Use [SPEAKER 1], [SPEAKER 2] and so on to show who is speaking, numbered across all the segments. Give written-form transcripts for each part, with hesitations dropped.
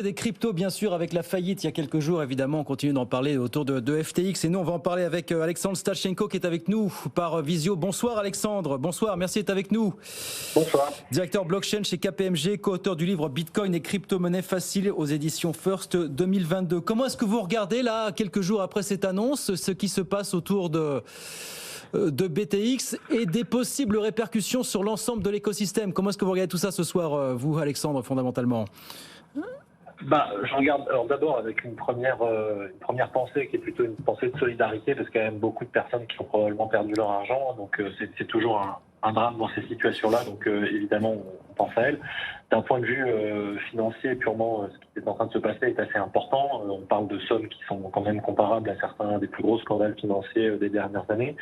[SPEAKER 1] Des cryptos, bien sûr, avec la faillite il y a quelques jours, évidemment, on continue d'en parler autour de FTX. Et nous, on va en parler avec Alexandre Stachenko qui est avec nous par visio. Bonsoir Alexandre, bonsoir, merci d'être avec nous.
[SPEAKER 2] Bonsoir.
[SPEAKER 1] Directeur blockchain chez KPMG, co-auteur du livre Bitcoin et crypto-monnaie facile aux éditions First 2022. Comment est-ce que vous regardez, là, quelques jours après cette annonce, ce qui se passe autour de BTX et des possibles répercussions sur l'ensemble de l'écosystème? Comment est-ce que vous regardez tout ça ce soir, vous, Alexandre, fondamentalement?
[SPEAKER 2] Je regarde d'abord avec une première pensée qui est plutôt une pensée de solidarité, parce qu'il y a quand même beaucoup de personnes qui ont probablement perdu leur argent, donc c'est toujours un drame dans ces situations-là, donc évidemment on pense à elles. D'un point de vue financier, purement ce qui est en train de se passer est assez important. On parle de sommes qui sont quand même comparables à certains des plus gros scandales financiers des dernières années.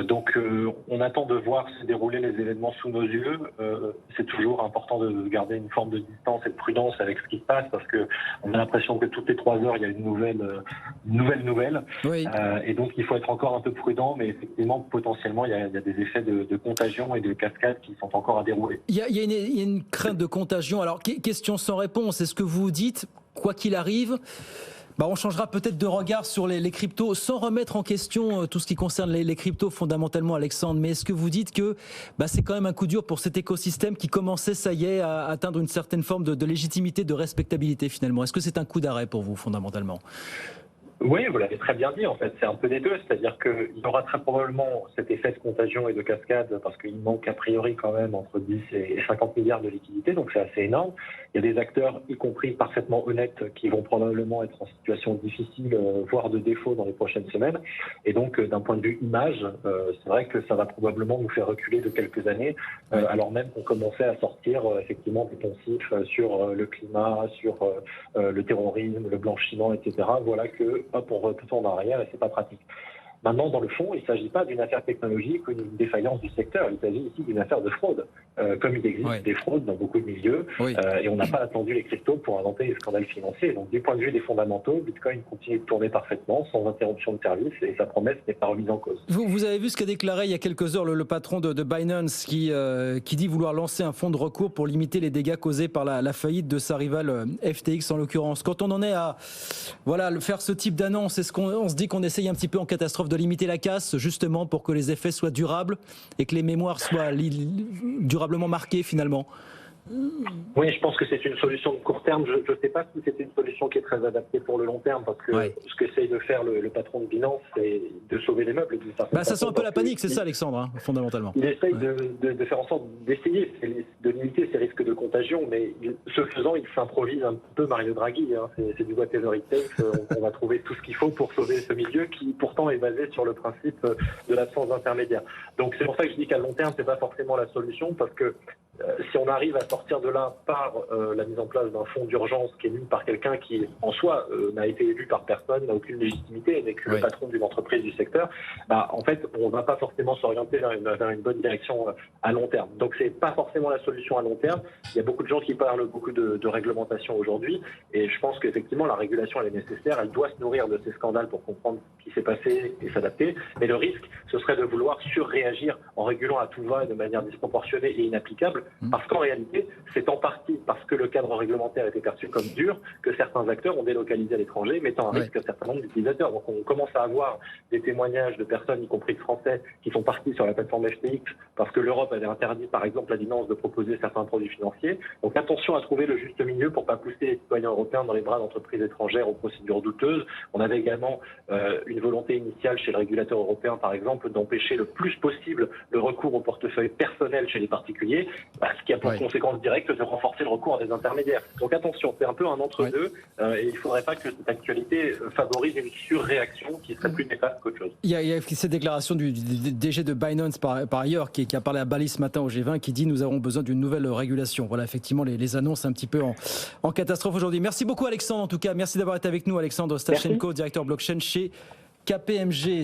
[SPEAKER 2] Donc on attend de voir se dérouler les événements sous nos yeux. C'est toujours important de garder une forme de distance et de prudence avec ce qui se passe, parce que on a l'impression que toutes les 3 heures il y a une nouvelle.
[SPEAKER 1] Oui.
[SPEAKER 2] Et donc il faut être encore un peu prudent, mais effectivement potentiellement il y a des effets de contagion et de cascade qui sont encore à dérouler.
[SPEAKER 1] Il y a une crainte de contagion. Alors, question sans réponse. Est-ce que vous dites, quoi qu'il arrive, on changera peut-être de regard sur les cryptos, sans remettre en question tout ce qui concerne les cryptos fondamentalement, Alexandre, mais est-ce que vous dites que c'est quand même un coup dur pour cet écosystème qui commençait, ça y est, à atteindre une certaine forme de légitimité, de respectabilité finalement? Est-ce que c'est un coup d'arrêt pour vous fondamentalement?
[SPEAKER 2] Oui, vous l'avez très bien dit, en fait, c'est un peu des deux, c'est-à-dire qu'il y aura très probablement cet effet de contagion et de cascade, parce qu'il manque a priori quand même entre 10 et 50 milliards de liquidités, donc c'est assez énorme. Il y a des acteurs, y compris parfaitement honnêtes, qui vont probablement être en situation difficile, voire de défaut dans les prochaines semaines. Et donc, d'un point de vue image, c'est vrai que ça va probablement nous faire reculer de quelques années, alors même qu'on commençait à sortir effectivement des poncifs sur le climat, sur le terrorisme, le blanchiment, etc. Voilà que on retourne en arrière et c'est pas pratique. Maintenant, dans le fond, il ne s'agit pas d'une affaire technologique ou d'une défaillance du secteur. Il s'agit ici d'une affaire de fraude. Comme il existe des fraudes dans beaucoup de milieux, et on n'a pas attendu les cryptos pour inventer les scandales financiers. Donc, du point de vue des fondamentaux, Bitcoin continue de tourner parfaitement, sans interruption de service, et sa promesse n'est pas remise en cause.
[SPEAKER 1] Vous avez vu ce qu'a déclaré il y a quelques heures le patron de Binance qui dit vouloir lancer un fonds de recours pour limiter les dégâts causés par la faillite de sa rivale FTX en l'occurrence. Quand on en est à faire ce type d'annonce, est-ce qu'on se dit qu'on essaye un petit peu en catastrophe de limiter la casse, justement pour que les effets soient durables et que les mémoires soient durablement marquées finalement?
[SPEAKER 2] Oui, je pense que c'est une solution de court terme. Je ne sais pas si c'est une solution qui est très adaptée pour le long terme, parce que ce qu'essaye de faire le patron de Binance, c'est de sauver les meubles.
[SPEAKER 1] Ça sent un peu la panique, c'est ça, Alexandre, fondamentalement.
[SPEAKER 2] Il essaye de faire en sorte d'essayer de limiter ces risques de contagion, mais ce faisant, il s'improvise un peu Mario Draghi. C'est du whatever it takes. On va trouver tout ce qu'il faut pour sauver ce milieu qui, pourtant, est basé sur le principe de l'absence d'intermédiaire. Donc, c'est pour ça que je dis qu'à long terme, c'est pas forcément la solution, parce que si on arrive à sortir de là par la mise en place d'un fonds d'urgence qui est mis par quelqu'un qui, en soi, n'a été élu par personne, n'a aucune légitimité, n'est que le patron d'une entreprise du secteur, en fait, on ne va pas forcément s'orienter vers une bonne direction à long terme. Donc, c'est pas forcément la solution à long terme. Il y a beaucoup de gens qui parlent beaucoup de réglementation aujourd'hui, et je pense qu'effectivement, la régulation, elle est nécessaire. Elle doit se nourrir de ces scandales pour comprendre ce qui s'est passé et s'adapter. Mais le risque, ce serait de vouloir surréagir en régulant à tout va de manière disproportionnée et inapplicable. Parce qu'en réalité, c'est en partie parce que le cadre réglementaire était perçu comme dur que certains acteurs ont délocalisé à l'étranger, mettant en risque un certain nombre d'utilisateurs. Donc on commence à avoir des témoignages de personnes, y compris de Français, qui sont partis sur la plateforme FTX parce que l'Europe avait interdit, par exemple, à Binance de proposer certains produits financiers. Donc attention à trouver le juste milieu pour ne pas pousser les citoyens européens dans les bras d'entreprises étrangères aux procédures douteuses. On avait également une volonté initiale chez le régulateur européen, par exemple, d'empêcher le plus possible le recours au portefeuille personnel chez les particuliers, ce qui a pour conséquence directe de renforcer le recours à des intermédiaires. Donc attention, c'est un peu un entre-deux, et il ne faudrait pas que cette actualité favorise une surréaction qui serait plus néfaste qu'autre chose.
[SPEAKER 1] Il y a cette déclaration du DG de Binance par ailleurs qui a parlé à Bali ce matin au G20 qui dit nous avons besoin d'une nouvelle régulation. Voilà effectivement les annonces un petit peu en catastrophe aujourd'hui. Merci beaucoup Alexandre en tout cas, merci d'avoir été avec nous Alexandre Stachenko, directeur blockchain chez KPMG.